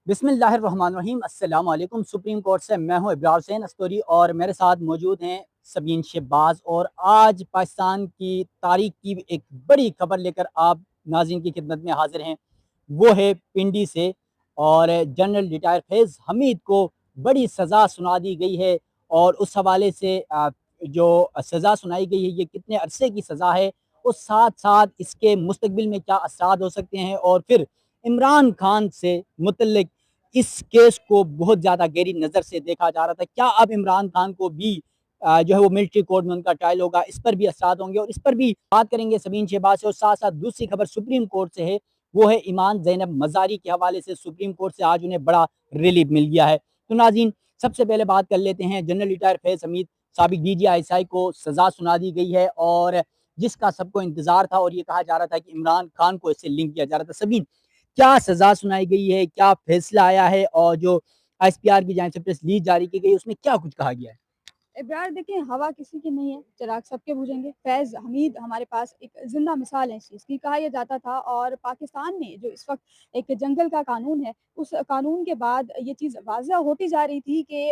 बिस्मिल्लाहिर्रहमानिर्रहीम अस्सलाम वालेकुम। सुप्रीम कोर्ट से मैं हूं इब्रार हुसैन अस्तोरी और मेरे साथ मौजूद हैं सबीन शहबाज। और आज पाकिस्तान की तारीख की एक बड़ी खबर लेकर आप नाज़रीन की खिदमत में हाजिर हैं। वो है पिंडी से, और जनरल रिटायर फैज़ हमीद को बड़ी सज़ा सुना दी गई है। और उस हवाले से जो सज़ा सुनाई गई है ये कितने अरसे की सज़ा है, और साथ साथ इसके मुस्तकबिल में क्या असरात हो सकते हैं। और फिर इमरान खान से मुतल्लिक इस केस को बहुत ज़्यादा गहरी नज़र से देखा जा रहा था। क्या अब इमरान खान को भी जो है वो मिलिट्री कोर्ट में उनका ट्रायल होगा, इस पर भी असरात होंगे, और इस पर भी बात करेंगे सबीन शहबाज से। और साथ साथ दूसरी खबर सुप्रीम कोर्ट से है, वो है ईमान ज़ैनब मज़ारी के हवाले से। सुप्रीम कोर्ट से आज उन्हें बड़ा रिलीफ मिल गया है। तो नाज़रीन, सबसे पहले बात कर लेते हैं जनरल रिटायर फैज़ हमीद साबिक DGI को सज़ा सुना दी गई है, और जिसका सबको इंतजार था, और ये कहा जा रहा था कि इमरान खान को इससे लिंक किया जा रहा था। सबीन, क्या सज़ा सुनाई गई है, क्या फैसला आया है, और जो ISPR की जानिब से प्रेस रिलीज जारी की गई है उसमें क्या कुछ कहा गया है? इब्रार देखिए, हवा किसी की नहीं है, चिराग सबके बुझेंगे। फैज़ हमीद हमारे पास एक ज़िंदा मिसाल है इस चीज़ की। कहा यह जाता था, और पाकिस्तान में जो इस वक़्त एक जंगल का कानून है, उस कानून के बाद ये चीज़ वाज़ह होती जा रही थी कि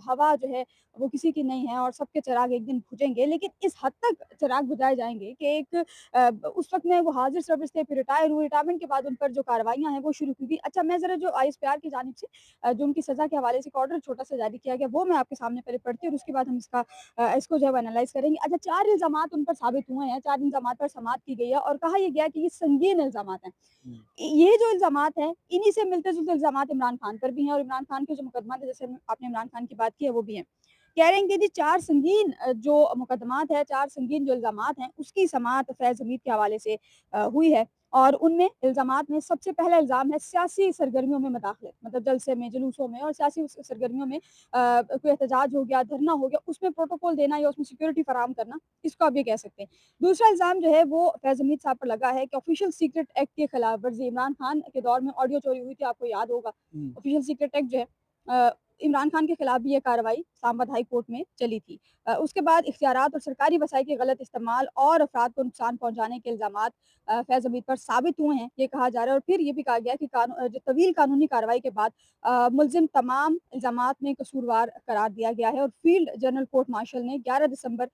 हवा जो है वो किसी की नहीं है और सबके चिराग एक दिन बुझेंगे। लेकिन इस हद तक चिराग बुझाए जाएँगे कि एक उस वक़्त में वो हाज़िर सर्विस थे, फिर रिटायर हुए, रिटायरमेंट के बाद उन पर जो कार्रवाइयाँ हैं वो शुरू की गई। अच्छा, मैं ज़रा जो ISPR की जानिब से जो उनकी सज़ा के हवाले से एक ऑर्डर छोटा-सा जारी किया गया, वो मैं आपके सामने पहले पढ़ती हूँ और उसके बाद हम इसको जो है वो एनालाइज़ करेंगे। अच्छा, 4 इल्ज़ामात उन पर साबित हुए हैं, 4 इल्ज़ामात पर समाअत की गई है और कहा ये गया है कि ये संगीन इल्ज़ामात हैं। हुँ। ये जो इल्ज़ामात हैं, इन्हीं से मिलते-जुलते इल्ज़ामात इमरान खान पर भी हैं, और इमरान खान के जो मुकदमा थे, जैसे आपने इमरान खान की बात की है, वो भी हैं। कह रहे हैं कि जी 4 संगीन जो मुकदमात हैं, 4 संगीन जो इल्ज़ामात हैं, उसकी समाअत फैज़ हमीद के हवाले से हुई है। और उनमें इल्ज़ामात में सबसे पहला इल्ज़ाम है सियासी सरगर्मियों में मदाख़लत, मतलब जलसे में, जुलूसों में और सियासी सरगर्मियों में कोई एहतजाज हो गया, धरना हो गया, उसमें प्रोटोकॉल देना या उसमें सिक्योरिटी फराहम करना, इसको आप ये कह सकते हैं। दूसरा इल्ज़ाम जो है वो फैज़ हमीद साहब पर लगा है कि ऑफ़िशियल सीक्रेट एक्ट की खिलाफ वर्ज़ी, इमरान खान के दौर में ऑडियो चोरी हुई थी, आपको याद होगा। हुँ। ऑफ़िशियल सीक्रेट एक्ट जो है अ, इमरान खान के खिलाफ भी ये कार्रवाई इस्लामाबाद हाई कोर्ट में चली थी। उसके बाद इख्तियारात और सरकारी वसाइल के गलत इस्तेमाल और अफ़राद को नुकसान पहुँचाने के इल्ज़ामात फैज़ हमीद पर साबित हुए हैं, ये कहा जा रहा है। और फिर ये भी कहा गया है कि जो तवील कानूनी कार्रवाई के बाद मुल्ज़िम तमाम इल्ज़ामात में कसूरवार करार दिया गया है, और फ़ील्ड जनरल कोर्ट मार्शल ने 11 दिसंबर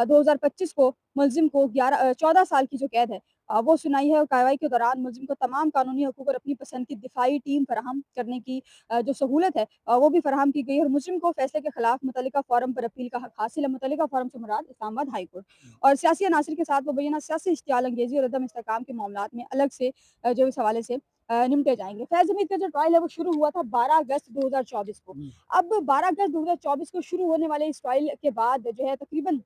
2025 को मुल्ज़िम को 14 साल की जो कैद है वो सुनाई है, और कार्रवाई के दौरान मुल्ज़िम को तमाम कानूनी हकूक़ और अपनी पसंद की दिफ़ाई टीम फ़राहम करने की जो सहूलत है वो भी फ़राहम की गई है, और मुल्ज़िम को फ़ैसले के खिलाफ मुतल्लिका फ़ोरम पर अपील का हक़ हासिल है। मुतल्लिका फ़ोरम से मुराद इस्लामाबाद हाई कोर्ट। और सियासी अनासर के साथ मुबैना सियासी इश्तियाल अंगेज़ी और अदम इस्तेहकाम के मामलात में अलग से जो इस हवाले से निपटे जाएँगे। फैज़ हमीद का जो ट्रायल है वो शुरू हुआ था 12 अगस्त 2024 को। हुँ। अब 12 अगस्त 2024 को शुरू होने वाले इस ट्रायल के बाद जो है तकरीबन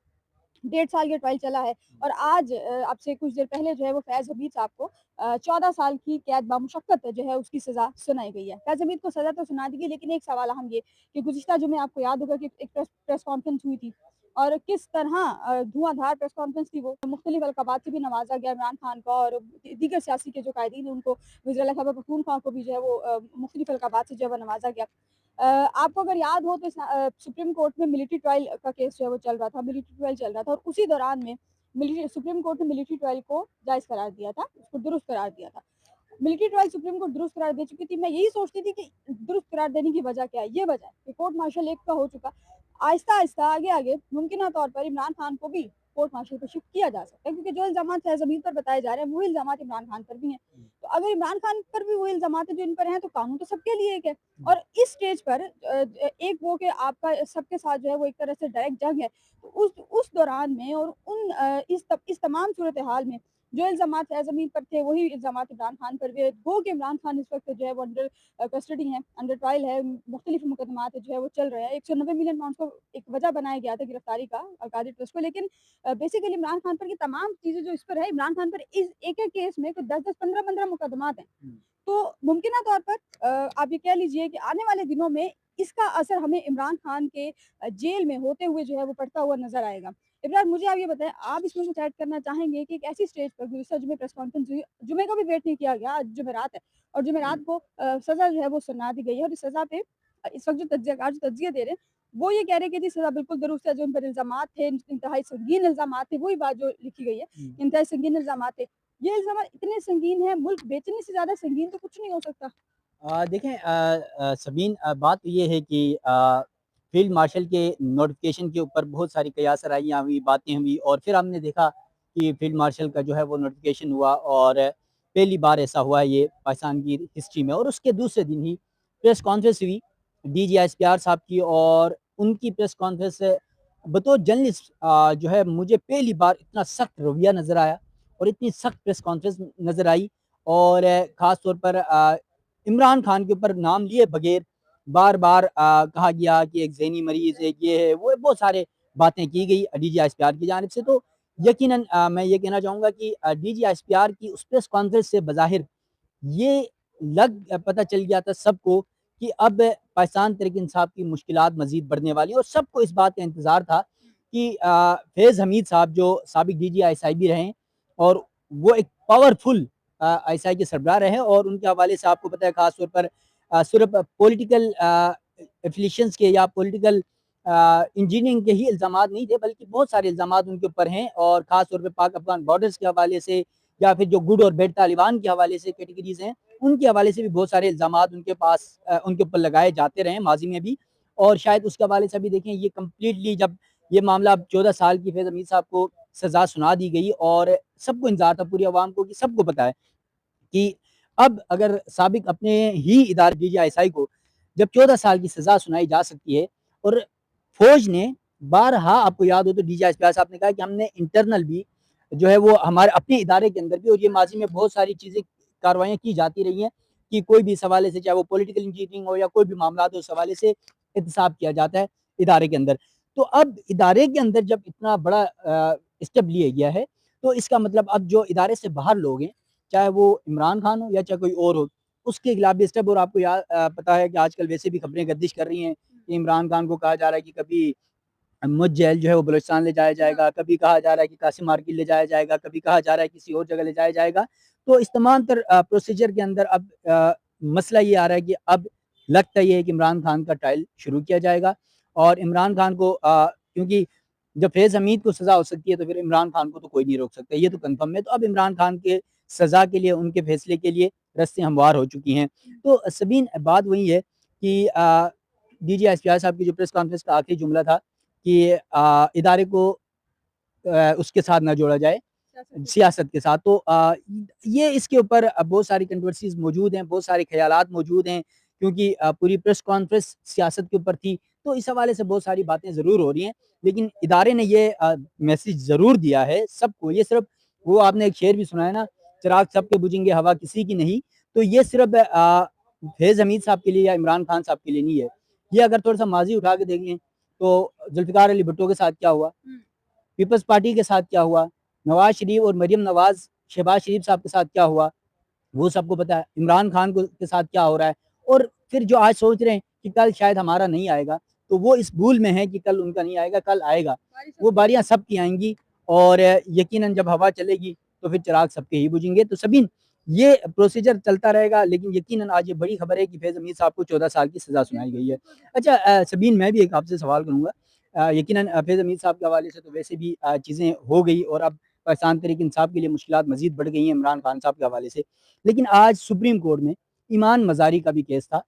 1.5 साल का ट्रायल चला है, और आज अब से कुछ देर पहले जो है वो फैज़ हमीद साहब को 14 साल की कैद बामुशक्कत जो है उसकी सज़ा सुनाई गई है। फैज़ हमीद को सज़ा तो सुना दी गई, लेकिन एक सवाल अहम ये कि गुज़िश्ता जुमे आपको याद होगा कि एक प्रेस कॉन्फ्रेंस हुई थी, और किस तरह धुआँधार प्रेस कॉन्फ्रेंस थी वो। मुख्तलिफ़ अलक़ाबात से भी नवाज़ा गया इमरान खान को, और दीगर सियासी के जो कायदीन हैं उनको, वज़ीर अला खैबर पख्तूनख्वा को भी जो है वो मुख्तलिफ़ अलक़ाबात से जो है वो नवाज़ा गया। आपको अगर याद हो तो सुप्रीम कोर्ट में मिलिट्री ट्रायल का केस जो है वो चल रहा था, मिलिट्री ट्रायल चल रहा था, और उसी दौरान में मिलिट्री सुप्रीम कोर्ट ने मिलिट्री ट्रायल को जायज़ करार दिया था, उसको दुरुस्त करार दिया था। मिलिट्री ट्रायल सुप्रीम कोर्ट दुरुस्त करार दे चुकी थी। मैं यही सोचती थी कि दुरुस्त करार देने की वजह क्या है? ये वजह है कि कोर्ट मार्शल एक का हो चुका। आहिस्ता-आहिस्ता, आगे-आगे मुमकिना तौर पर इमरान खान को भी कोर्ट मार्शल पे शिफ्ट किया जा सकता है, क्योंकि जो इल्ज़ामात फैज़ हमीद पर बताए जा रहे हैं, वही इल्ज़ामात इमरान खान पर भी हैं। तो अगर इमरान खान पर भी वही इल्ज़ामात हैं जो इन पर हैं, तो कानून तो सबके लिए एक है। और इस स्टेज पर एक वो कि आपका सबके साथ जो है वो एक तरह से डायरेक्ट जंग है। तो उस दौरान में और इस तमाम सूरत-ए-हाल में जो इल्ज़ामात फैज़ हमीद पर थे, वही इल्ज़ामात इमरान खान पर भी है। गो कि इमरान खान इस वक़्त जो है वो अंडर कस्टडी हैं, अंडर ट्रायल है, मुख्तलिफ़ मुकदमात जो है वो चल रहे हैं। 190 मिलियन पाउंड को एक वजह बनाया गया था गिरफ्तारी का अकादी ट्रस्ट को, लेकिन बेसिकली इमरान खान पर ये तमाम चीज़ें जो इस पर है, इमरान खान पर इस एक-एक केस में कुछ 10-10, 15-15 मुकदमात हैं। हुँ। तो मुमकिना तौर पर आप ये कह लीजिए कि आने वाले दिनों में इसका असर हमें इमरान खान के जेल में होते हुए जो है वो पड़ता हुआ नज़र आएगा। इब्रार, मुझे आप ये बताएँ, आप इसमें कुछ ऐड करना चाहेंगे कि एक ऐसी स्टेज पर गुज़िश्ता जुमे प्रेस कॉन्फ्रेंस हुई, जुमे का भी वेट नहीं किया गया, आज जुमेरात है, और जुमेरात को सज़ा जो है वो सुना दी गई है, और इस सज़ा पे इस वक़्त जो तज्ज़ियाकार जो तज्ज़िया दे रहे हैं, वो ये कह रहे हैं कि जी सज़ा बिल्कुल दुरुस्त है, जो उन पर इल्ज़ामात थे, इंतहाई संगीन इल्ज़ामात थे, वही बात जो लिखी गई है, हुँ। इंतहाई संगीन इल्ज़ामात थे। ये इल्ज़ाम इतने संगीन हैं, मुल्क बेचने से ज़्यादा संगीन तो कुछ नहीं हो सकता। देखें सबीन बात तो ये है कि फील्ड मार्शल के नोटिफ़िकेशन के ऊपर बहुत सारी कयासराइयाँ हुई, बातें हुई और फिर हमने देखा कि फील्ड मार्शल का जो है वो नोटिफ़िकेशन हुआ और पहली बार ऐसा हुआ है ये पाकिस्तान की हिस्ट्री में और उसके दूसरे दिन ही प्रेस कॉन्फ्रेंस हुई डीजी एसपीआर साहब की और उनकी प्रेस कॉन्फ्रेंस से बतौर जर्नलिस्ट जो है मुझे पहली बार इतना सख्त रवैया नज़र आया और इतनी सख्त प्रेस कॉन्फ्रेंस नज़र आई और ख़ास तौर पर इमरान खान के ऊपर नाम लिए बगैर बार-बार कहा गया कि एक ज़हनी मरीज़ है, ये है, वो है, बहुत सारे बातें की गई डीजी एसपीआर की जानिब से। तो यकीनन मैं ये कहना चाहूँगा कि डीजी एसपीआर की उस प्रेस कॉन्फ्रेंस से बज़ाहिर ये पता चल गया था सबको कि अब पाकिस्तान तहरीक-ए-इंसाफ की मुश्किलात मज़ीद बढ़ने वाली हैं और सबको इस बात का इंतज़ार था कि फैज़ हमीद साहब जो साबिक डीजी आईएसआई भी रहे हैं और वो एक पावरफुल आईएसआई के सरबराह रहे और उनके हवाले से आपको पता है ख़ास तौर पर सिर्फ़ पॉलिटिकल एफ़िलिएशंस के या पॉलिटिकल इंजीनियरिंग के ही इल्ज़ामात नहीं थे बल्कि बहुत सारे इल्ज़ामात उनके ऊपर हैं और ख़ास तौर पे पाक-अफ़गान बॉर्डर्स के हवाले से या फिर जो गुड और बैड तालिबान के हवाले से कैटेगरीज़ हैं, उनके हवाले से भी बहुत सारे इल्ज़ामात उनके पास उनके ऊपर लगाए जाते रहे हैं माज़ी में भी और शायद उसके हवाले से अभी देखें ये कंप्लीटली जब ये मामला अब 14 साल की फैज़ हमीद साहब को सज़ा सुना दी गई और सबको इंतज़ार था पूरी अवाम को कि सबको पता है कि अब अगर साबिक अपने ही इदारे डीजीआईएसआई को जब 14 साल की सज़ा सुनाई जा सकती है और फ़ौज ने बारहा आपको याद हो तो डीजीआईएसपी साहब ने कहा कि हमने इंटरनल भी जो है वो हमारे अपने इदारे के अंदर भी और ये माज़ी में बहुत सारी चीज़ें कार्रवाइयाँ की जाती रही हैं कि कोई भी इस हवाले से चाहे वो पॉलिटिकल इंजीनियरिंग हो या कोई भी मामला हो उस हवाले से एहतसाब किया जाता है इदारे के अंदर। तो अब इदारे के अंदर जब इतना बड़ा स्टेप लिया गया है, तो इसका मतलब अब जो इदारे से बाहर लोग हैं चाहे वो इमरान खान हो या चाहे कोई और हो, उसके खिलाफ भी स्टेप और आपको पता है कि आजकल वैसे भी खबरें गर्दिश कर रही हैं कि इमरान खान को कहा जा रहा है कि कभी मुझ जैल जो है वो बलूचिस्तान ले जाया जाएगा, कभी कहा जा रहा है कि कासिम मार्किल ले जाया जाएगा, कभी कहा जा रहा है किसी और जगह ले जाया जाएगा। तो इस तमाम प्रोसीजर के अंदर अब मसला ये आ रहा है कि अब लगता ये है कि इमरान खान का ट्रायल शुरू किया जाएगा और इमरान खान को क्योंकि जब फैज़ हमीद को सज़ा हो सकती है तो फिर इमरान खान को तो कोई नहीं रोक सकता, ये तो कन्फर्म है। तो अब इमरान खान के सज़ा के लिए, उनके फैसले के लिए रस्तें हमवार हो चुकी हैं। तो सबीन बात वही है कि डीजी एसपीआर साहब की जो प्रेस कॉन्फ्रेंस का आखिरी जुमला था कि इदारे को उसके साथ ना जोड़ा जाए, सियासत के साथ। तो ये इसके ऊपर बहुत सारी कंट्रोवर्सीज़ मौजूद हैं, बहुत सारे ख़यालात मौजूद हैं क्योंकि पूरी प्रेस कॉन्फ्रेंस सियासत के ऊपर थी, तो इस हवाले से बहुत सारी बातें ज़रूर हो रही हैं। लेकिन इदारे ने ये मैसेज ज़रूर दिया है सबको, ये सिर्फ़ वो आपने एक शेर भी सुना है ना, चिराग सबके बुझेंगे हवा किसी की नहीं, तो ये सिर्फ़ फैज़ हमीद साहब के लिए या इमरान खान साहब के लिए नहीं है। ये अगर थोड़ा-सा माज़ी उठा के देखें, तो ज़ुल्फ़िकार अली भुट्टो के साथ क्या हुआ? पीपल्स पार्टी के साथ क्या हुआ? नवाज़ शरीफ और मरियम नवाज़, शहबाज़ शरीफ साहब के साथ क्या हुआ? वो सबको पता है। इमरान खान को के साथ क्या हो रहा है? और फिर जो आज सोच रहे हैं कि कल शायद हमारा नहीं आएगा, तो वो इस भूल में हैं कि कल उनका नहीं आएगा, कल आएगा। वो बारियाँ सबकी आएँगी और यकीनन जब हवा चलेगी, तो फिर चिराग सबके ही बुझेंगे। तो सबीन ये प्रोसीजर चलता रहेगा, लेकिन यकीनन आज ये बड़ी खबर है कि फैज़ हमीद साहब को 14 साल की सज़ा सुनाई गई है। अच्छा सबीन मैं भी एक आपसे सवाल करूँगा यकीनन फैज़ हमीद साहब के हवाले से तो वैसे भी चीज़ें हो गई और अब पाकिस्तान तहरीक-ए-इंसाफ के लिए मुश्किलात मज़ीद बढ़ गई हैं इमरान खान साहब के हवाले से। लेकिन आज सुप्रीम कोर्ट में ईमान मज़ारी का भी केस था।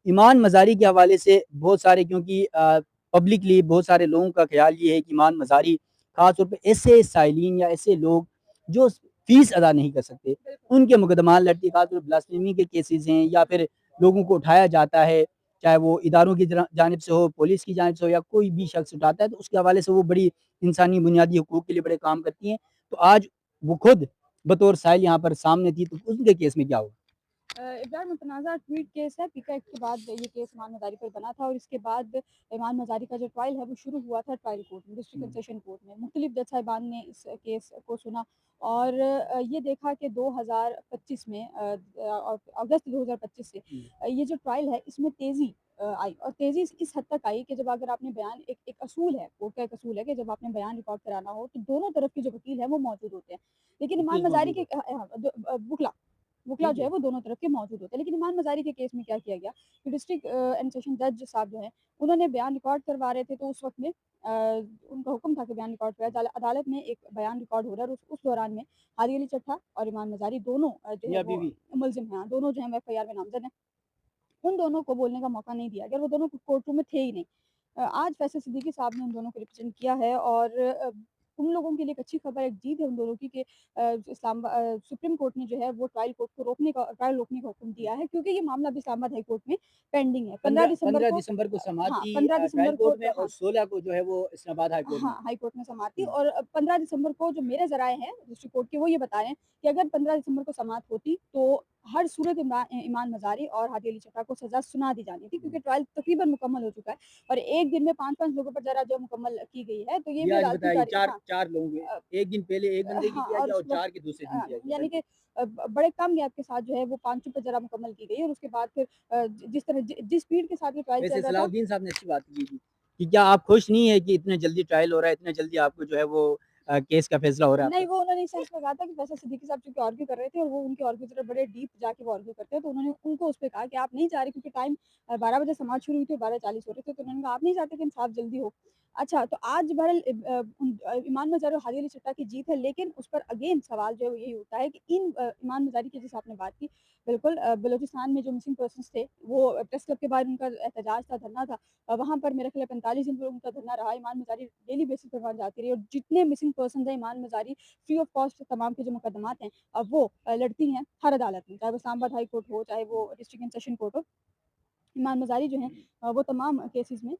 ईमान मज़ारी के हवाले से बहुत सारे क्योंकि पब्लिकली बहुत सारे लोगों का ख़्याल ये है कि ईमान मज़ारी ख़ास तौर पे ऐसे साइलिन या ऐसे लोग जो फ़ीस अदा नहीं कर सकते, उनके मुकदमा लड़ती ख़ास तौर पे ब्लास्फेमी के केसेज़ हैं या फिर लोगों को उठाया जाता है, चाहे वो इदारों की जानिब से हो, पुलिस की जानिब से हो या कोई भी शख्स उठाता है, तो उसके हवाले से वो बड़ी इंसानी बुनियादी हकूक़ के लिए बड़े काम करती हैं। तो आज वो खुद बतौर साहिल यहाँ पर सामने थी, तो उनके केस में क्या हुआ? इब्रार मुतनाज़ा ट्वीट केस है, पीका एक्ट के बाद ये केस इमाम मज़ारी पर बना था और इसके बाद इमाम मज़ारी का जो ट्रायल है वो शुरू हुआ था ट्रायल कोर्ट में, district and hmm, session court में। मुख्तलिफ जज साहिबान ने इस केस को सुना और ये देखा कि 2025 में अगस्त 2025 से हुँ, ये जो ट्रायल है इसमें तेज़ी आई और तेज़ी इस हद तक आई कि जब अगर आपने बयान एक एक असूल है, कोर्ट का एक असूल है कि जब आपने बयान रिकॉर्ड कराना हो तो दोनों तरफ के जो वकील हैं वो मौजूद होते हैं। लेकिन इमाम वकील मज़ारी मौजूद के होते हैं। वुकला वुकला ठीक जो है है। वो दोनों तरफ के मौजूद होते हैं। लेकिन इमाम मज़ारी के केस में क्या किया गया कि डिस्ट्रिक्ट एंड सेशन जज साहब जो हैं, उन्होंने बयान रिकॉर्ड करवा रहे थे तो उस वक़्त में उनका हुक्म था कि बयान रिकॉर्ड किया जाए। अदालत में एक बयान रिकॉर्ड हो रहा है और उस दौरान में हादी अली चट्टा और इमाम मज़ारी दोनों जो है मियाँ वो बीवी। मुलज़िम हैं, दोनों जो हैं वो एफआईआर में नामज़द हैं। उन दोनों को बोलने का मौका नहीं दिया गया और वो दोनों कोर्ट रूम में थे ही नहीं। आज फैसल सिद्दीकी साहब ने उन दोनों को रिप्रेज़ेंट किया है और उन लोगों के लिए एक अच्छी खबर, एक जीत है उन दोनों की कि सुप्रीम कोर्ट ने जो है वो ट्रायल रोकने का हुक्म दिया है क्योंकि ये मामला अभी इस्लामाबाद हाई कोर्ट में पेंडिंग है। 15 दिसंबर 15 को दिसंबर को समाअत हाँ, थी 15 ट्रायल दिसंबर को कोर्ट में और हाँ। 16 को जो है वो इस्लामाबाद हाई कोर्ट में। हाँ, हाई कोर्ट में समाअत थी हुँ। और 15 दिसंबर को जो मेरे ज़राए हैं डिस्ट्रिक्ट कोर्ट के वो ये बता रहे हैं कि अगर 15 दिसंबर को समाअत होती तो हर सूरत ईमान मज़ारी और हादी अली चड्ढा को सज़ा सुना दी जानी थी क्योंकि ट्रायल तकरीबन मुकम्मल हो चुका है और एक दिन में 5-5 लोगों पर ज़रा जो मुकम्मल की गई है, तो ये ये भी आज अदालती बताइए तारीख 4 हाँ। 4 लोगों के अ, 1 दिन पहले 1 बंदे की हाँ किया और गया और उसके बाद 4 के दूसरे दिन किया गया, यानी कि बिल्कुल। बड़े कम गैप के साथ जो है वो 5 पे ज़रा मुकम्मल की गई और उसके बाद फिर जिस स्पीड के साथ ये ट्रायल वैसे चल रहा था सलाउद्दीन साहब ने अच्छी बात की थी कि क्या आप खुश नहीं है कि इतने जल्दी ट्रायल हो रहा है, इतने जल्दी आपको जो है वो केस का फैसला हो रहा है आप नहीं, पर? वो उन्होंने इस सेंस में कहा था कि फैसल सिद्दीकी साहब चूँकि आर्ग्यू कर रहे थे और वो उनके आर्ग्यू की तरफ बड़े डीप जाके वो आर्ग्यू करते हैं, तो उन्होंने उनको उस पे कहा कि आप नहीं चाह रहे क्योंकि टाइम 12 बजे समाअत शुरू हुई थी और 12:40 हो रहे थे, तो उन्होंने कहा आप नहीं चाहते कि इंसाफ जल्दी हो। अच्छा, तो आज बहरहाल इमाम मज़ारी और हादी अली चड्ढा की जीत है, लेकिन उस पर अगेन सवाल जो है वो यही उठता है कि इमाम मज़ारी की जैसे आपने बात की, बिल्कुल बलूचिस्तान में जो मिसिंग पर्सन्स थे, वो प्रेस क्लब के बाहर उनका एहतजाज था, धरना था। वहाँ पर मेरा ख़्याल है 45 दिन पर उनका धरना रहा। ईमान मज़ारी डेली बेसिस पर वहाँ जाती रही और जितने मिसिंग पर्सन्स हैं, ईमान मज़ारी फ्री ऑफ कॉस्ट तमाम के जो मुकदमात हैं, वो लड़ती हैं हर अदालत में, चाहे वो इस्लामाबाद हाई कोर्ट हो, चाहे वो डिस्ट्रिक्ट एंड सेशन कोर्ट हो। ईमान मज़ारी जो हैं वो तमाम केसेज़ में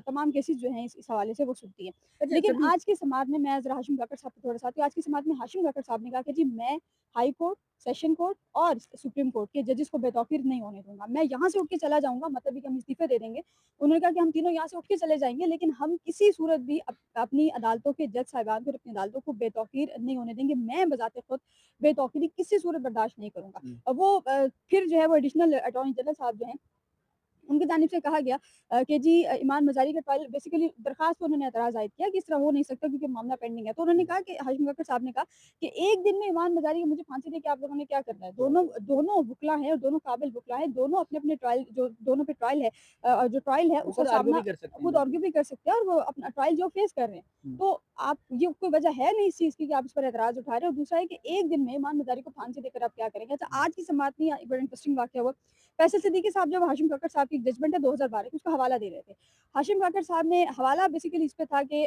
तमाम केसेज़ जो हैं इस हवाले से वो सुनती हैं। अच्छा लेकिन सभी आज की समाअत में मैं ज़रा हाशिम काकर साहब को थोड़ा-सा आती हूँ। आज की समाअत में हाशिम काकर साहब ने कहा कि जी मैं हाई कोर्ट, सेशन कोर्ट और सुप्रीम कोर्ट के जजेस को बेतौकीर नहीं होने दूँगा। मैं यहाँ से उठ के चला जाऊँगा मतलब ये कि हम इस्तीफ़े दे देंगे। उन्होंने कहा कि हम तीनों यहाँ से उठ के चले जाएँगे लेकिन हम किसी सूरत भी अपनी अदालतों के जज साहिबान को और अपनी अदालतों को बेतौकीर नहीं होने देंगे। मैं बज़ाते खुद बेतौकीरी किसी सूरत बर्दाश्त नहीं करूँगा। हुँ। फिर जो है वो एडिशनल अटॉर्नी जनरल साहब जो हैं उनकी जानिब से कहा गया कि जी इमान मज़ारी का ट्रायल बेसिकली दरख़्वास्त पे उन्होंने एतराज़ ज़ाहिर किया कि इस तरह हो नहीं सकता क्योंकि मामला पेंडिंग है। तो उन्होंने कहा कि हाशिम काकर साहब ने कहा कि एक दिन में इमान मज़ारी को मुझे फांसी दे के आप लोगों ने क्या करना है? दोनों दोनों वुकला हैं और दोनों काबिल वुकला हैं, दोनों अपने-अपने ट्रायल जो दोनों पे ट्रायल है जो ट्रायल है वो उसका खुद आर्ग्यू सामना भी कर सकते हैं, खुद बिल्कुल। आर्ग्यू भी कर सकते हैं और वो अपना ट्रायल जो फेस कर रहे हैं। हुँ। तो आप ये कोई वजह है नहीं इस चीज़ की कि आप इस पर एतराज़ उठा रहे हो। दूसरा है कि एक दिन में इमान मज़ारी को फांसी देकर आप क्या करेंगे? अच्छा आज की समाअत में एक बड़ा इंटरेस्टिंग वाक़या हुआ। फैसल सिद्दीकी साहब जब हाशिम काकर साहब की एक जजमेंट है 2012 की उसका हवाला दे रहे थे। हाशिम काकर साहब ने हवाला बेसिकली इस पे था कि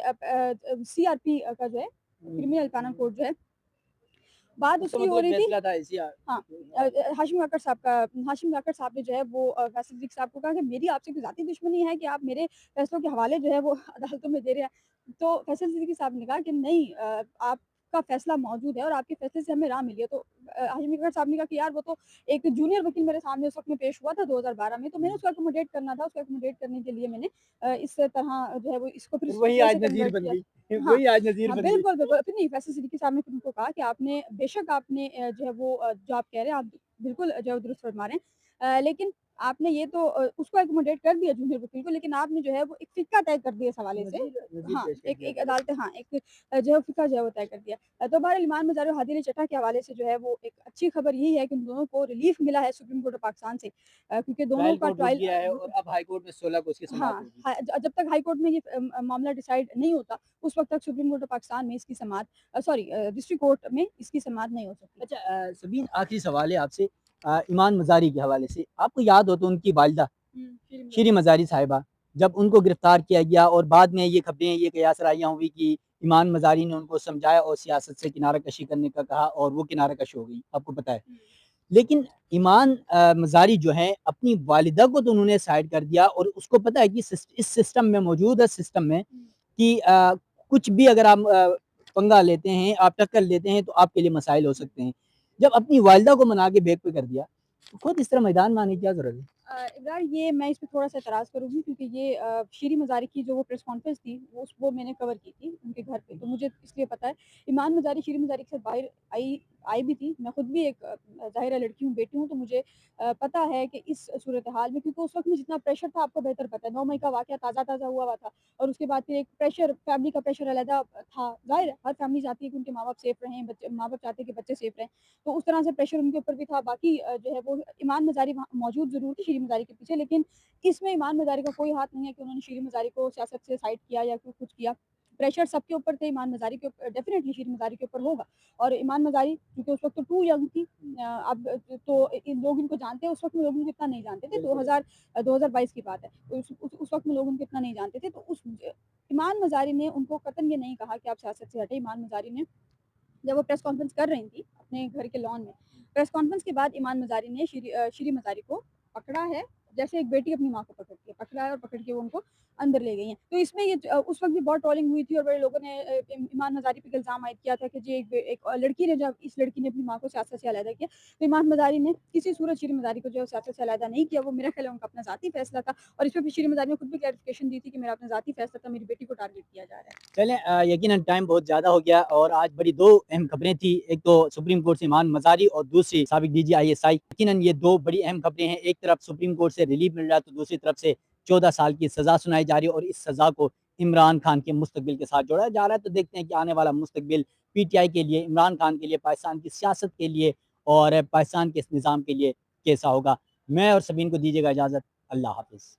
सीआरपी का जो है क्रिमिनल पैनल कोड जो है, बात उसका उसकी हो मतलब रही थी फैसला था ऐसी हाँ, हाशिम काकर साहब ने जो है वो फैसल सिद्दीकी साहब को कहा कि मेरी आपसे कोई ज़ाती दुश्मनी है कि आप मेरे फैसलों के हवाले जो है वो अदालतों में दे रहे हैं। तो फैसल सिद्दीकी साहब ने कहा कि नहीं आपका फैसला मौजूद है और आपके फैसले से हमें राह मिली है। तो हाशिम काकर साहब ने कहा कि यार वो तो एक जूनियर वकील मेरे सामने उस वक़्त में पेश हुआ था 2012 में, तो मैंने हुँ। उसको एकोमोडेट करना था, उसको एकोमोडेट करने के लिए मैंने इस तरह जो है वो इसको फिर फिर इस वही केस से आज नज़ीर कन्वर्ट बन किया। गई। हाँ। वही आज नज़ीर हाँ, बन गई। बिल्कुल, बिल्कुल। फिर नहीं फैसल सिद्दीकी साहब ने फिर उनको कहा कि आपने बेशक आपने जो है वो जो आप कह रहे हैं आप बिल्कुल जो है दुरुस्त फरमा रहे हैं। लेकिन आपने ये तो उसको एकोमोडेट कर दिया जूनियर वकील को लेकिन आपने जो है वो एक फ़िक्का तय कर दिया इस हवाले से। नज़ीर नज़ीर हाँ, पेश कर एक दिया एक गया। अदालत हाँ, एक जो है फ़िक्का जो है वो तय कर दिया। तो बहरहाल इमान मज़ार और हादी अली चड्ढा के हवाले से जो है वो एक अच्छी खबर यही है कि उन दोनों को रिलीफ़ मिला है सुप्रीम कोर्ट ऑफ पाकिस्तान से क्योंकि दोनों ट्रायल का कोर्ट रुक ट्रायल गया है और अब हाई कोर्ट में 16 को उसकी समाअत हाँ, होगी। जब तक हाई कोर्ट में ये मामला डिसाइड नहीं होता, उस वक़्त तक सुप्रीम कोर्ट ऑफ पाकिस्तान में इसकी समाअत डिस्ट्रिक्ट कोर्ट में इसकी समाअत नहीं हो सकती। अच्छा सबीन आखिरी सवाल है आपसे ईमान मज़ारी के हवाले से। आपको याद हो तो उनकी वालिदा हुँ, फ़िल्म शीरी ज़रूर। मज़ारी साहिबा जब उनको गिरफ़्तार किया गया और बाद में ये खबरें ये कयासराइयाँ हुई कि ईमान मज़ारी ने उनको समझाया और सियासत से किनारा कशी करने का कहा और वो किनारा कश हो गई, आपको पता है। हुँ, लेकिन ईमान मज़ारी जो हैं अपनी वालिदा को तो उन्होंने साइड कर दिया और उसको पता है कि इस सिस्टम में मौजूद है सिस्टम में हुँ, कि कुछ भी अगर आप पंगा लेते हैं, आप टक्कर लेते हैं तो आपके लिए मसाइल हो हुँ। सकते हैं। जब अपनी वालिदा को मना के बैक पे कर दिया, तो खुद इस तरह मैदान में आने की क्या ज़रूरत है? इब्रार ये मैं इस पे थोड़ा-सा एतराज़ करूँगी क्योंकि ये शीरी मज़ारी की जो वो प्रेस कॉन्फ्रेंस थी वो मैंने कवर की थी उनके घर पे, तो मुझे इसलिए पता है। ईमान मज़ारी शीरी मज़ारी के साथ बाहर आई आई भी थी। मैं खुद भी एक ज़ाहिर है लड़की हूँ, बेटी हूँ, तो मुझे पता है कि इस सूरत-ए-हाल में क्योंकि उस वक़्त में जितना प्रेशर था आपको बेहतर पता है। 9 मई का वाक़या ताज़ा-ताज़ा हुआ था और उसके बाद फिर एक प्रेशर फैमिली का प्रेशर अलहदा था। ज़ाहिर है हर फैमिली चाहती है कि उनके माँ-बाप सेफ रहें, बच्चे माँ-बाप चाहते हैं कि बच्चे सेफ रहें। तो उस तरह से प्रेशर उनके ऊपर भी था। बाकी जो है वो ईमान मज़ारी वहाँ मौजूद ज़रूर थी शीरी मज़ारी के पीछे, लेकिन इसमें ईमान मज़ारी का कोई हाथ नहीं है कि उन्होंने शीरी मज़ारी को सियासत से साइड किया या कुछ किया। प्रेशर सबके ऊपर थे, ईमान मज़ारी के ऊपर डेफ़िनेटली शीरीन मज़ारी के ऊपर होगा। और ईमान मज़ारी क्योंकि उस वक़्त तो टू यंग थी, अब तो लोग इनको जानते हैं, उस वक़्त में लोग इनको इतना नहीं जानते थे, 2022 की बात है। उस वक़्त में लोग उनको इतना नहीं जानते थे, तो उस ईमान मज़ारी ने उनको कतई ये नहीं कहा कि आप सियासत से हटें। ईमान मज़ारी ने जब वो प्रेस कॉन्फ्रेंस कर रही थी अपने घर के लॉन में, प्रेस कॉन्फ्रेंस के बाद ईमान मज़ारी ने शीरी मज़ारी को पकड़ा है, जैसे एक बेटी अपनी माँ को पकड़ती है, पकड़ा है और पकड़ के वो उनको अंदर ले गई हैं। तो इसमें उस वक़्त भी बहुत ट्रोलिंग हुई थी और बड़े लोगों ने ईमान मज़ारी पे इल्ज़ाम आयद किया था कि जी एक लड़की ने, जब इस लड़की ने अपनी माँ को सियासत से अलहदा किया, तो ईमान मज़ारी ने किसी सूरत शीरी मज़ारी को जो है सियासत से अलहदा नहीं किया। वो मेरा ख़्याल है उनका अपना ज़ाती फ़ैसला था और इस पे भी शीरी मज़ारी ने खुद भी क्लैरिफ़िकेशन दी थी कि मेरा अपना ज़ाती फ़ैसला था, मेरी बेटी को टारगेट किया जा रहा है। चलें यकीनन टाइम बहुत ज़्यादा हो गया और आज बड़ी 2 अहम खबरें थी। एक तो सुप्रीम कोर्ट से ईमान मज़ारी और दूसरी साबिक डीजी आईएसआई। यकीनन ये 2 बड़ी अहम खबरें हैं। एक तरफ सुप्रीम कोर्ट से रिलीफ मिल रहा है तो दूसरी तरफ से 14 साल की सज़ा सुनाई जा रही है और इस सज़ा को इमरान खान के मुस्तकबिल के साथ जोड़ा जा रहा है। तो देखते हैं कि आने वाला मुस्तकबिल पीटीआई के लिए, इमरान खान के लिए, पाकिस्तान की सियासत के लिए और पाकिस्तान के इस निज़ाम के लिए कैसा होगा। मैं और सबीन को दीजिएगा इजाज़त। अल्लाह हाफ़िज़।